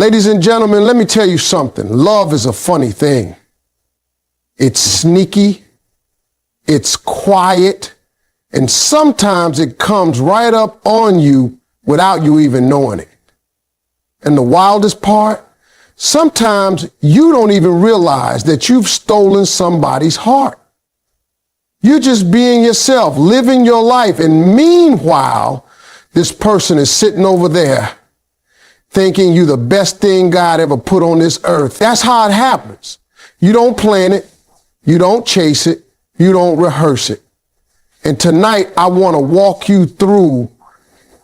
Ladies and gentlemen, let me tell you something. Love is a funny thing. It's sneaky, it's quiet, and sometimes it comes right up on you without you even knowing it. And the wildest part, sometimes you don't even realize that you've stolen somebody's heart. You're just being yourself, living your life, and meanwhile, this person is sitting over there thinking you're the best thing God ever put on this earth. That's how it happens. You don't plan it. You don't chase it. You don't rehearse it. And tonight, I want to walk you through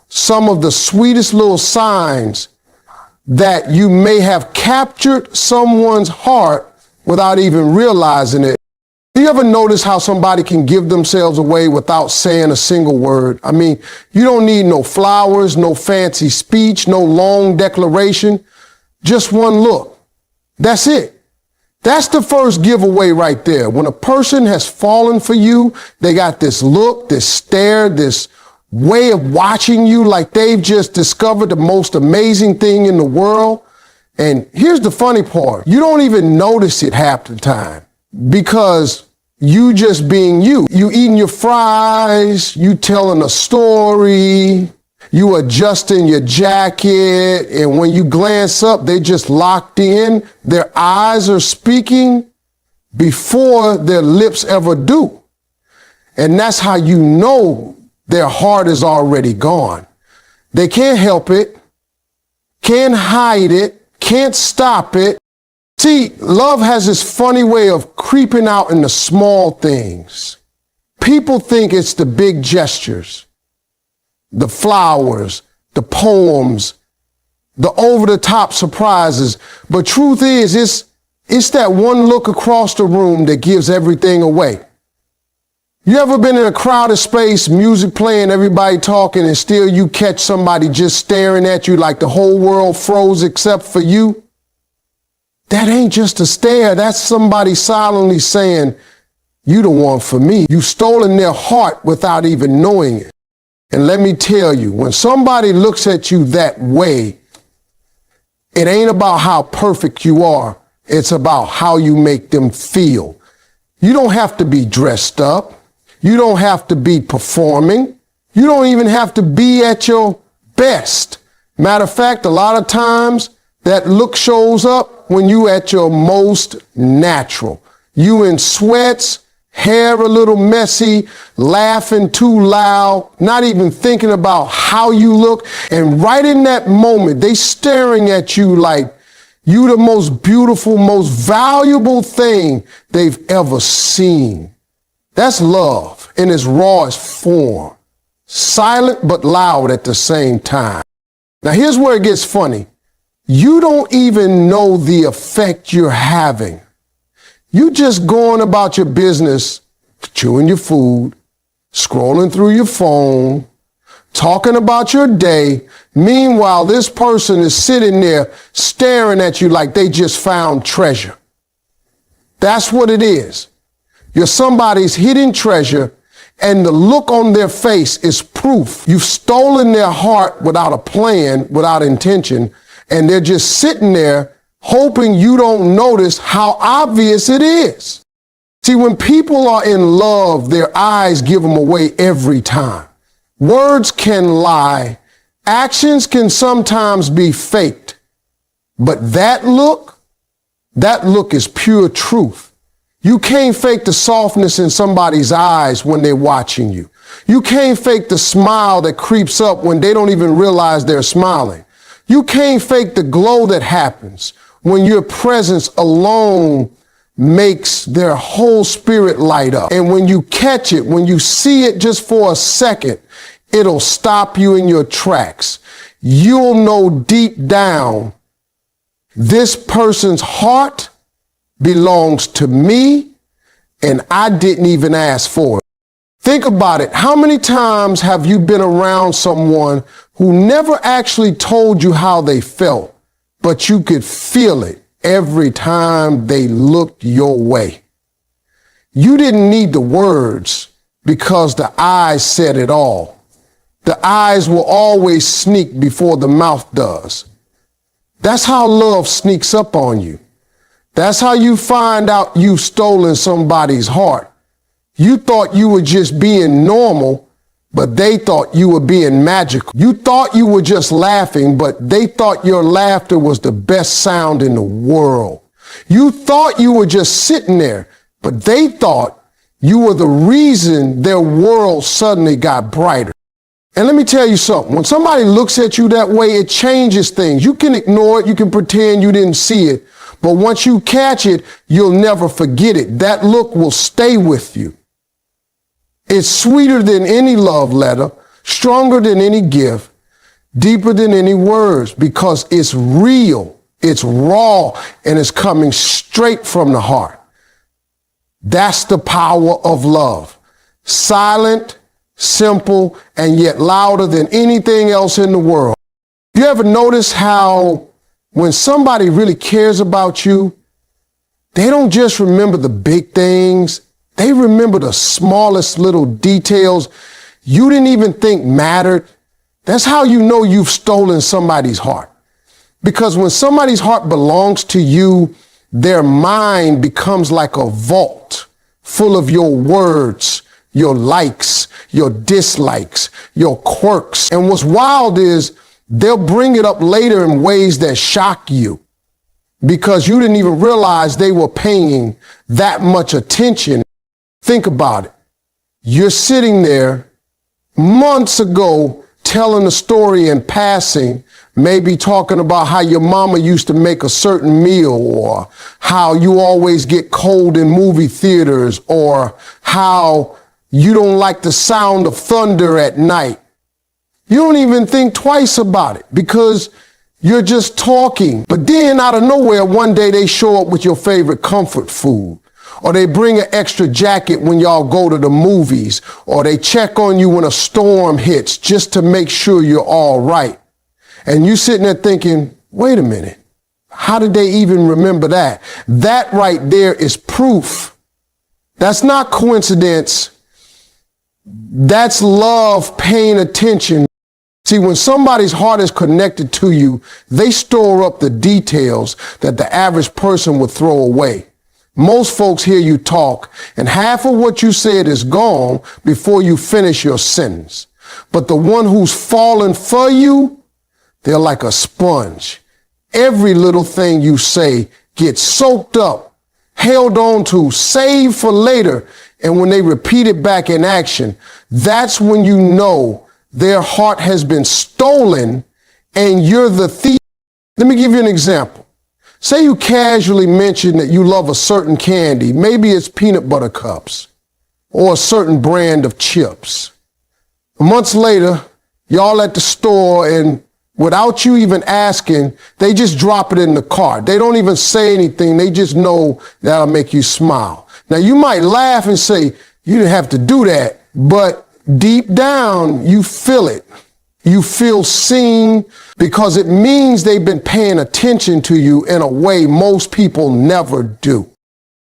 some of the sweetest little signs that you may have captured someone's heart without even realizing it. Do you ever notice how somebody can give themselves away without saying a single word? I mean, you don't need no flowers, no fancy speech, no long declaration, just one look. That's it. That's the first giveaway right there. When a person has fallen for you, they got this look, this stare, this way of watching you like they've just discovered the most amazing thing in the world. And here's the funny part. You don't even notice it half the time because you just being you. You eating your fries, you telling a story, you adjusting your jacket, and when you glance up, they just locked in. Their eyes are speaking before their lips ever do. And that's how you know their heart is already gone. They can't help it, can't hide it, can't stop it. See, love has this funny way of creeping out in the small things. People think it's the big gestures, the flowers, the poems, the over-the-top surprises. But truth is, it's that one look across the room that gives everything away. You ever been in a crowded space, music playing, everybody talking, and still you catch somebody just staring at you like the whole world froze except for you? That ain't just a stare. That's somebody silently saying, you the one for me. You've stolen their heart without even knowing it. And let me tell you, when somebody looks at you that way, it ain't about how perfect you are. It's about how you make them feel. You don't have to be dressed up. You don't have to be performing. You don't even have to be at your best. Matter of fact, a lot of times that look shows up when you at your most natural. You in sweats, hair a little messy, laughing too loud, not even thinking about how you look. And right in that moment, they staring at you like you the most beautiful, most valuable thing they've ever seen. That's love in its rawest form. Silent but loud at the same time. Now here's where it gets funny. You don't even know the effect you're having. You just going about your business, chewing your food, scrolling through your phone, talking about your day. Meanwhile, this person is sitting there staring at you like they just found treasure. That's what it is. You're somebody's hidden treasure, and the look on their face is proof. You've stolen their heart without a plan, without intention, and they're just sitting there hoping you don't notice how obvious it is. See, when people are in love, their eyes give them away every time. Words can lie. Actions can sometimes be faked. But that look is pure truth. You can't fake the softness in somebody's eyes when they're watching you. You can't fake the smile that creeps up when they don't even realize they're smiling. You can't fake the glow that happens when your presence alone makes their whole spirit light up. And when you catch it, when you see it just for a second, it'll stop you in your tracks. You'll know deep down, this person's heart belongs to me, and I didn't even ask for it. Think about it. How many times have you been around someone who never actually told you how they felt, but you could feel it every time they looked your way? You didn't need the words because the eyes said it all. The eyes will always sneak before the mouth does. That's how love sneaks up on you. That's how you find out you've stolen somebody's heart. You thought you were just being normal, but they thought you were being magical. You thought you were just laughing, but they thought your laughter was the best sound in the world. You thought you were just sitting there, but they thought you were the reason their world suddenly got brighter. And let me tell you something. When somebody looks at you that way, it changes things. You can ignore it. You can pretend you didn't see it. But once you catch it, you'll never forget it. That look will stay with you. It's sweeter than any love letter, stronger than any gift, deeper than any words, because it's real, it's raw, and it's coming straight from the heart. That's the power of love. Silent, simple, and yet louder than anything else in the world. You ever notice how when somebody really cares about you, they don't just remember the big things, they remember the smallest little details you didn't even think mattered. That's how you know you've stolen somebody's heart. Because when somebody's heart belongs to you, their mind becomes like a vault full of your words, your likes, your dislikes, your quirks. And what's wild is they'll bring it up later in ways that shock you because you didn't even realize they were paying that much attention. Think about it. You're sitting there months ago telling a story in passing, maybe talking about how your mama used to make a certain meal, or how you always get cold in movie theaters, or how you don't like the sound of thunder at night. You don't even think twice about it because you're just talking. But then out of nowhere, one day they show up with your favorite comfort food, or they bring an extra jacket when y'all go to the movies, or they check on you when a storm hits just to make sure you're all right. And you sitting there thinking, wait a minute, how did they even remember that? That right there is proof. That's not coincidence. That's love paying attention. See, when somebody's heart is connected to you, they store up the details that the average person would throw away. Most folks hear you talk, and half of what you said is gone before you finish your sentence. But the one who's fallen for you, they're like a sponge. Every little thing you say gets soaked up, held on to, saved for later. And when they repeat it back in action, that's when you know their heart has been stolen and you're the thief. Let me give you an example. Say you casually mention that you love a certain candy. Maybe it's peanut butter cups or a certain brand of chips. Months later, y'all at the store, and without you even asking, they just drop it in the cart. They don't even say anything. They just know that'll make you smile. Now, you might laugh and say, you didn't have to do that, but deep down, you feel it. You feel seen because it means they've been paying attention to you in a way most people never do.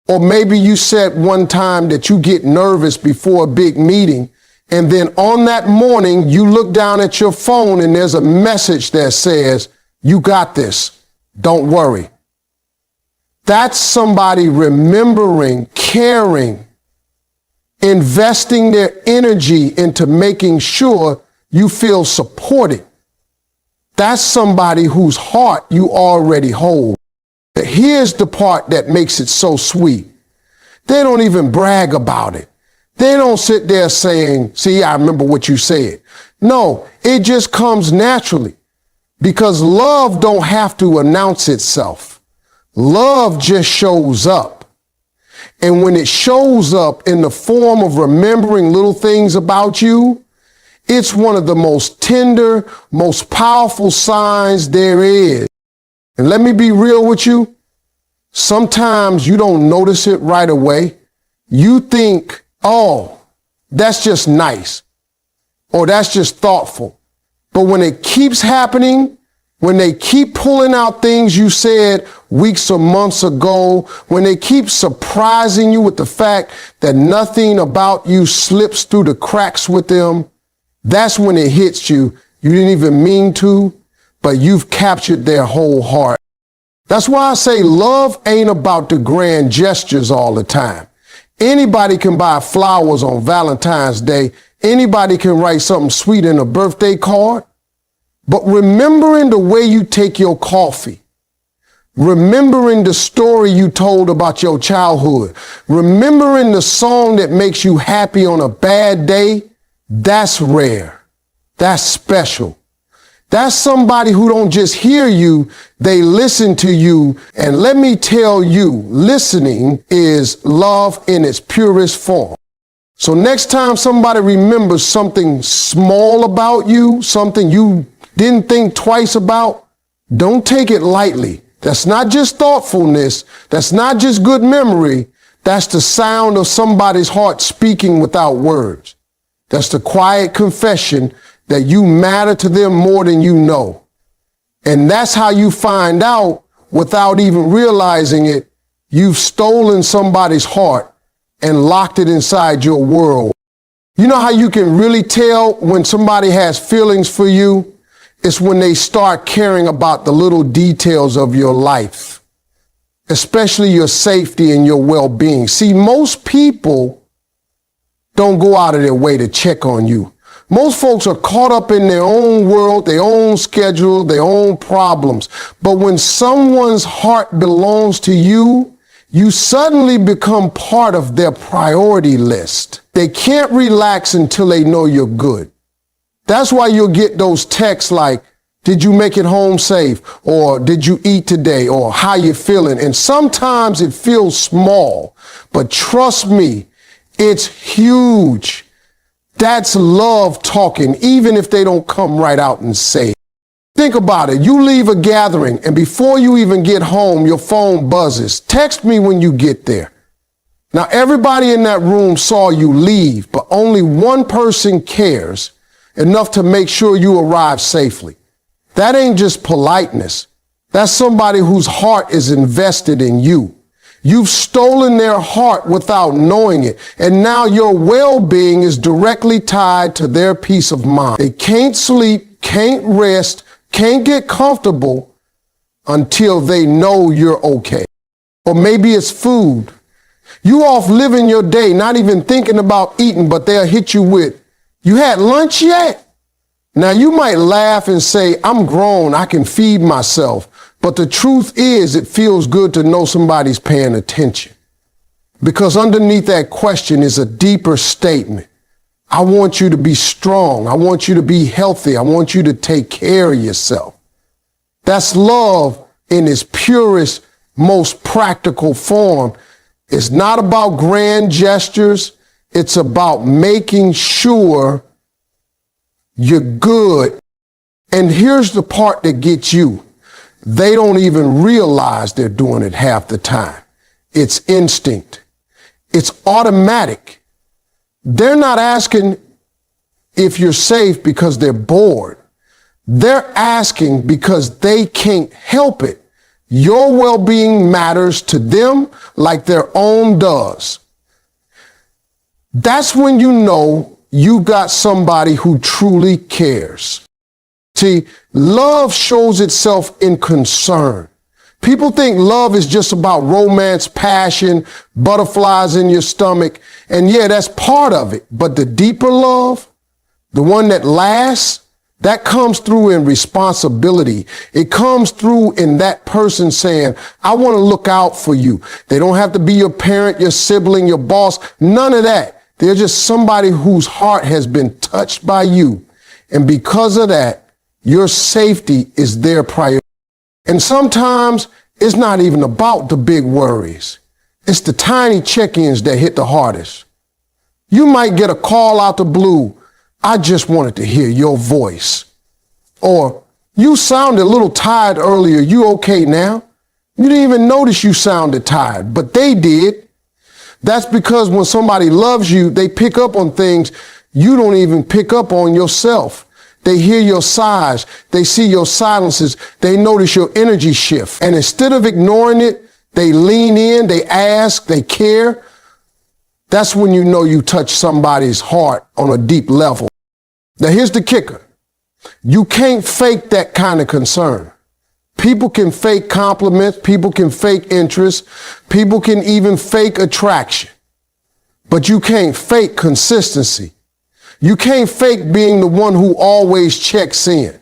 Or maybe you said one time that you get nervous before a big meeting, and then on that morning, you look down at your phone and there's a message that says, you got this, don't worry. That's somebody remembering, caring, investing their energy into making sure you feel supported. That's somebody whose heart you already hold. Here's the part that makes it so sweet. They don't even brag about it. They don't sit there saying, see, I remember what you said. No, it just comes naturally because love don't have to announce itself. Love just shows up. And when it shows up in the form of remembering little things about you, it's one of the most tender, most powerful signs there is. And let me be real with you. Sometimes you don't notice it right away. You think, oh, that's just nice, or that's just thoughtful. But when it keeps happening, when they keep pulling out things you said weeks or months ago, when they keep surprising you with the fact that nothing about you slips through the cracks with them, that's when it hits you. You didn't even mean to, but you've captured their whole heart. That's why I say love ain't about the grand gestures all the time. Anybody can buy flowers on Valentine's Day. Anybody can write something sweet in a birthday card. But remembering the way you take your coffee, remembering the story you told about your childhood, remembering the song that makes you happy on a bad day, that's rare. That's special. That's somebody who don't just hear you, they listen to you. And let me tell you, listening is love in its purest form. So next time somebody remembers something small about you, something you didn't think twice about, don't take it lightly. That's not just thoughtfulness. That's not just good memory. That's the sound of somebody's heart speaking without words. That's the quiet confession that you matter to them more than you know. And that's how you find out, without even realizing it, you've stolen somebody's heart and locked it inside your world. You know how you can really tell when somebody has feelings for you? It's when they start caring about the little details of your life, especially your safety and your well-being. See, most people don't go out of their way to check on you. Most folks are caught up in their own world, their own schedule, their own problems. But when someone's heart belongs to you, you suddenly become part of their priority list. They can't relax until they know you're good. That's why you'll get those texts like, did you make it home safe? Or did you eat today? Or how you feeling? And sometimes it feels small, but trust me, it's huge. That's love talking, even if they don't come right out and say it. Think about it. You leave a gathering, and before you even get home, your phone buzzes. Text me when you get there. Now, everybody in that room saw you leave, but only one person cares enough to make sure you arrive safely. That ain't just politeness. That's somebody whose heart is invested in you. You've stolen their heart without knowing it, and now your well-being is directly tied to their peace of mind. They can't sleep, can't rest, can't get comfortable until they know you're okay. Or maybe it's food. You off living your day, not even thinking about eating, but they'll hit you with, you had lunch yet? Now you might laugh and say, I'm grown, I can feed myself. But the truth is, it feels good to know somebody's paying attention. Because underneath that question is a deeper statement. I want you to be strong. I want you to be healthy. I want you to take care of yourself. That's love in its purest, most practical form. It's not about grand gestures. It's about making sure you're good. And here's the part that gets you. They don't even realize they're doing it half the time. It's instinct. It's automatic. They're not asking if you're safe because they're bored. They're asking because they can't help it. Your well-being matters to them like their own does. That's when you know you got somebody who truly cares. See, love shows itself in concern. People think love is just about romance, passion, butterflies in your stomach. And yeah, that's part of it. But the deeper love, the one that lasts, that comes through in responsibility. It comes through in that person saying, I want to look out for you. They don't have to be your parent, your sibling, your boss, none of that. They're just somebody whose heart has been touched by you. And because of that, your safety is their priority. And sometimes it's not even about the big worries. It's the tiny check-ins that hit the hardest. You might get a call out the blue. I just wanted to hear your voice. Or you sounded a little tired earlier. You okay now? You didn't even notice you sounded tired, but they did. That's because when somebody loves you, they pick up on things you don't even pick up on yourself. They hear your sighs. They see your silences. They notice your energy shift. And instead of ignoring it, they lean in, they ask, they care. That's when you know you touch somebody's heart on a deep level. Now here's the kicker. You can't fake that kind of concern. People can fake compliments. People can fake interest. People can even fake attraction. But you can't fake consistency. You can't fake being the one who always checks in,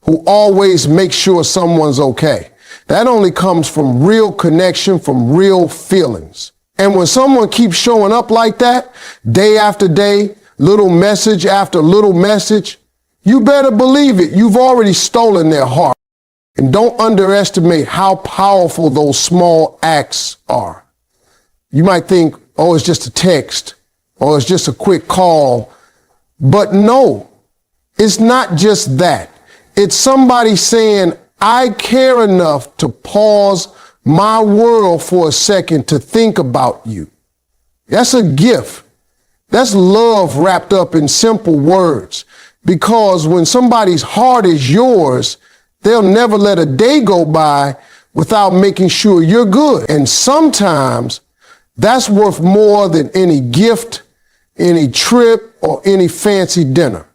who always makes sure someone's okay. That only comes from real connection, from real feelings. And when someone keeps showing up like that, day after day, little message after little message, you better believe it. You've already stolen their heart. And don't underestimate how powerful those small acts are. You might think, oh, it's just a text, or it's just a quick call. But no, it's not just that. It's somebody saying, I care enough to pause my world for a second to think about you. That's a gift. That's love wrapped up in simple words. Because when somebody's heart is yours, they'll never let a day go by without making sure you're good. And sometimes that's worth more than any gift, any trip, or any fancy dinner.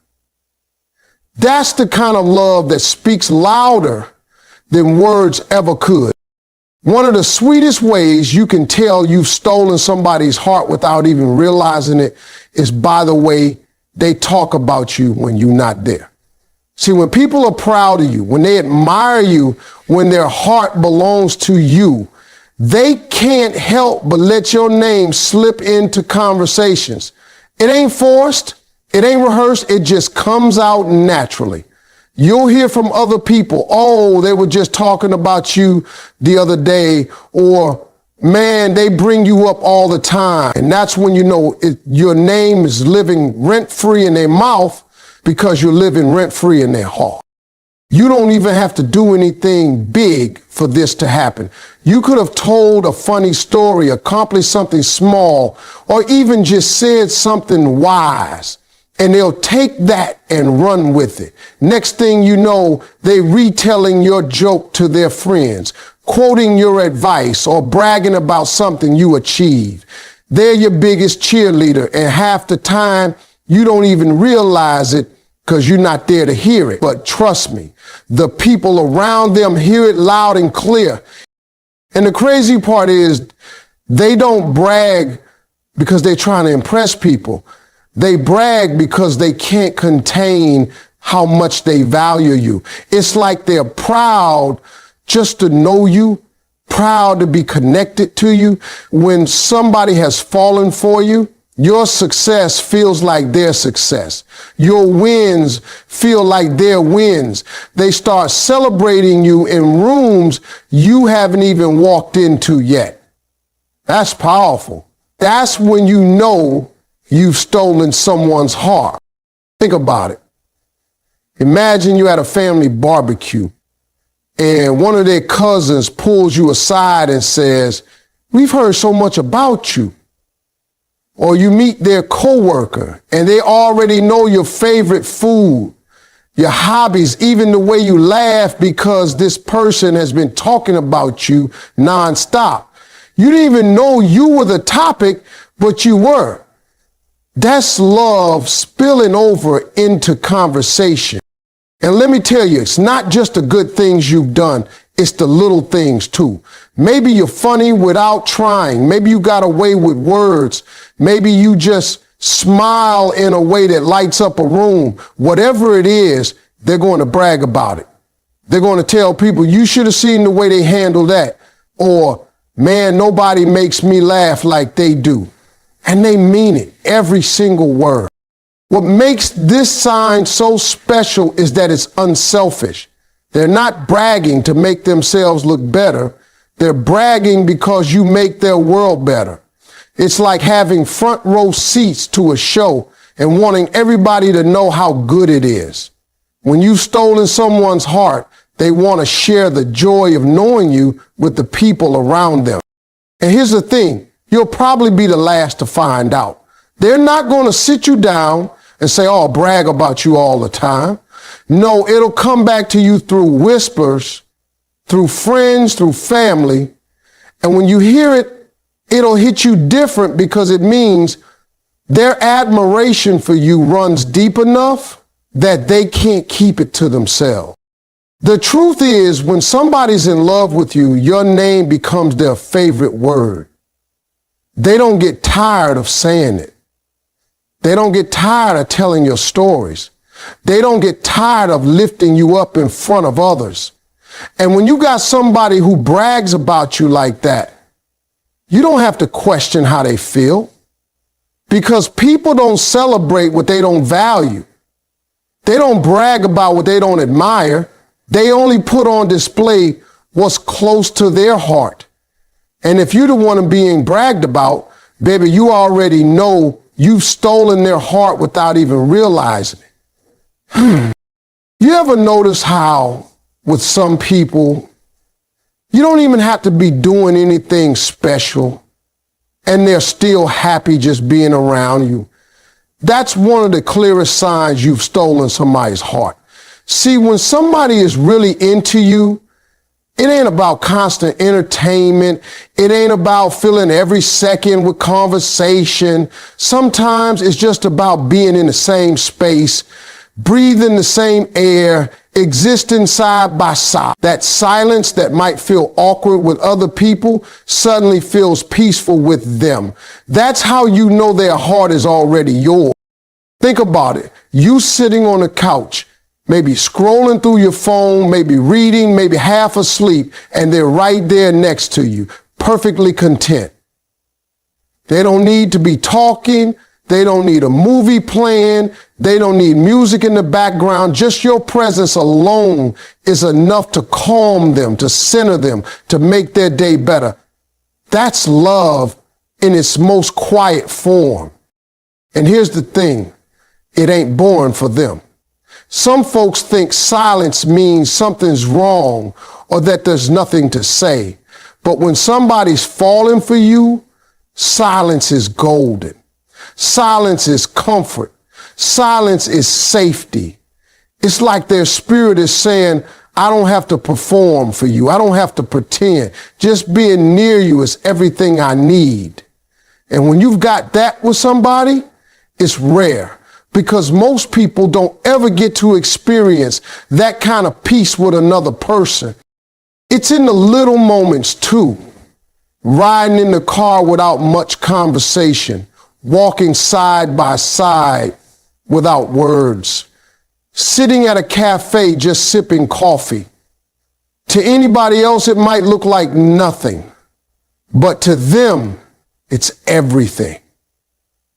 That's the kind of love that speaks louder than words ever could. One of the sweetest ways you can tell you've stolen somebody's heart without even realizing it is by the way they talk about you when you're not there. See, when people are proud of you, when they admire you, when their heart belongs to you, they can't help but let your name slip into conversations. It ain't forced. It ain't rehearsed. It just comes out naturally. You'll hear from other people, oh, they were just talking about you the other day, or man, they bring you up all the time. And that's when you know your name is living rent-free in their mouth because you're living rent-free in their heart. You don't even have to do anything big for this to happen. You could have told a funny story, accomplished something small, or even just said something wise, and they'll take that and run with it. Next thing you know, they're retelling your joke to their friends, quoting your advice, or bragging about something you achieved. They're your biggest cheerleader, and half the time you don't even realize it because you're not there to hear it. But trust me, the people around them hear it loud and clear. And the crazy part is they don't brag because they're trying to impress people. They brag because they can't contain how much they value you. It's like they're proud just to know you, proud to be connected to you. When somebody has fallen for you, your success feels like their success. Your wins feel like their wins. They start celebrating you in rooms you haven't even walked into yet. That's powerful. That's when you know you've stolen someone's heart. Think about it. Imagine you're at a family barbecue and one of their cousins pulls you aside and says, we've heard so much about you. Or you meet their coworker and they already know your favorite food, your hobbies, even the way you laugh because this person has been talking about you nonstop. You didn't even know you were the topic, but you were. That's love spilling over into conversation. And let me tell you, it's not just the good things you've done. It's the little things too. Maybe you're funny without trying. Maybe you got away with words. Maybe you just smile in a way that lights up a room. Whatever it is, they're going to brag about it. They're going to tell people, you should have seen the way they handle that. Or, man, nobody makes me laugh like they do. And they mean it, every single word. What makes this sign so special is that it's unselfish. They're not bragging to make themselves look better. They're bragging because you make their world better. It's like having front row seats to a show and wanting everybody to know how good it is. When you've stolen someone's heart, they want to share the joy of knowing you with the people around them. And here's the thing, you'll probably be the last to find out. They're not going to sit you down and say, oh, brag about you all the time. No, it'll come back to you through whispers, through friends, through family. And when you hear it, it'll hit you different because it means their admiration for you runs deep enough that they can't keep it to themselves. The truth is, when somebody's in love with you, your name becomes their favorite word. They don't get tired of saying it. They don't get tired of telling your stories. They don't get tired of lifting you up in front of others. And when you got somebody who brags about you like that, you don't have to question how they feel, because people don't celebrate what they don't value. They don't brag about what they don't admire. They only put on display what's close to their heart. And if you're the one being bragged about, baby, you already know you've stolen their heart without even realizing it. You ever notice how with some people, you don't even have to be doing anything special and they're still happy just being around you? That's one of the clearest signs you've stolen somebody's heart. See, when somebody is really into you, it ain't about constant entertainment. It ain't about filling every second with conversation. Sometimes it's just about being in the same space, breathing the same air, existing side by side. That silence that might feel awkward with other people suddenly feels peaceful with them. That's how you know their heart is already yours. Think about it. You sitting on a couch, maybe scrolling through your phone, maybe reading, maybe half asleep, and they're right there next to you, perfectly content. They don't need to be talking. They don't need a movie playing. They don't need music in the background. Just your presence alone is enough to calm them, to center them, to make their day better. That's love in its most quiet form. And here's the thing. It ain't boring for them. Some folks think silence means something's wrong or that there's nothing to say. But when somebody's falling for you, silence is golden. Silence is comfort. Silence is safety. It's like their spirit is saying, I don't have to perform for you. I don't have to pretend. Just being near you is everything I need. And when you've got that with somebody, it's rare, because most people don't ever get to experience that kind of peace with another person. It's in the little moments too. Riding in the car without much conversation, walking side by side without words, sitting at a cafe just sipping coffee. To anybody else, it might look like nothing, but to them, it's everything.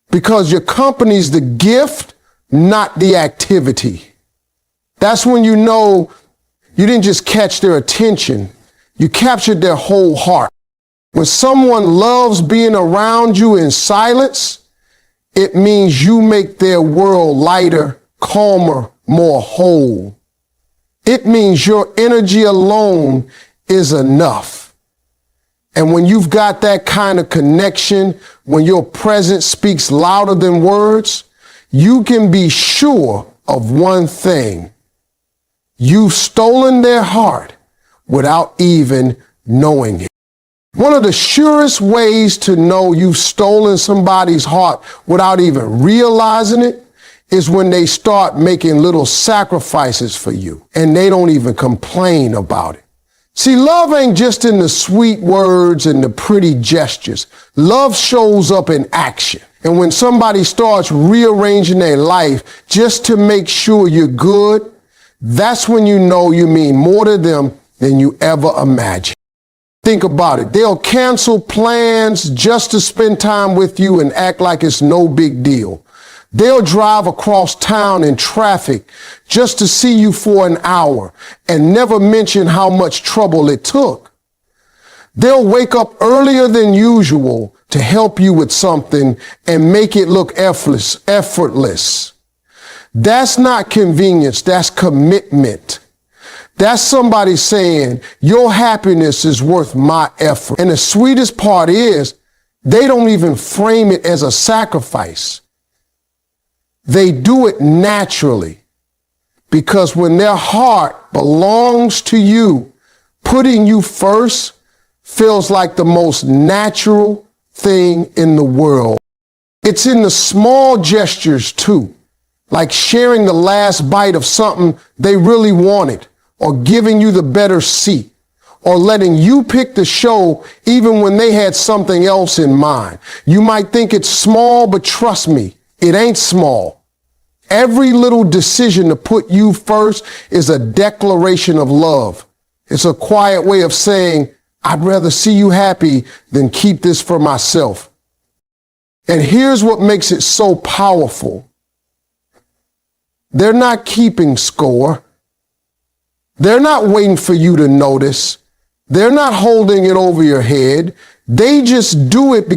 Because your company's the gift, not the activity. That's when you know you didn't just catch their attention, you captured their whole heart. When someone loves being around you in silence, it means you make their world lighter, calmer, more whole. It means your energy alone is enough. And when you've got that kind of connection, when your presence speaks louder than words, you can be sure of one thing. You've stolen their heart without even knowing it. One of the surest ways to know you've stolen somebody's heart without even realizing it is when they start making little sacrifices for you and they don't even complain about it. See, love ain't just in the sweet words and the pretty gestures. Love shows up in action. And when somebody starts rearranging their life just to make sure you're good, that's when you know you mean more to them than you ever imagined. Think about it. They'll cancel plans just to spend time with you and act like it's no big deal. They'll drive across town in traffic just to see you for an hour and never mention how much trouble it took. They'll wake up earlier than usual to help you with something and make it look effortless. That's not convenience, that's commitment. That's somebody saying, your happiness is worth my effort. And the sweetest part is, they don't even frame it as a sacrifice. They do it naturally, because when their heart belongs to you, putting you first feels like the most natural thing in the world. It's in the small gestures too. like sharing the last bite of something they really wanted, or giving you the better seat, or letting you pick the show even when they had something else in mind. You might think it's small, but trust me, it ain't small. Every little decision to put you first is a declaration of love. It's a quiet way of saying, I'd rather see you happy than keep this for myself. And here's what makes it so powerful. They're not keeping score. They're not waiting for you to notice. They're not holding it over your head. They just do it because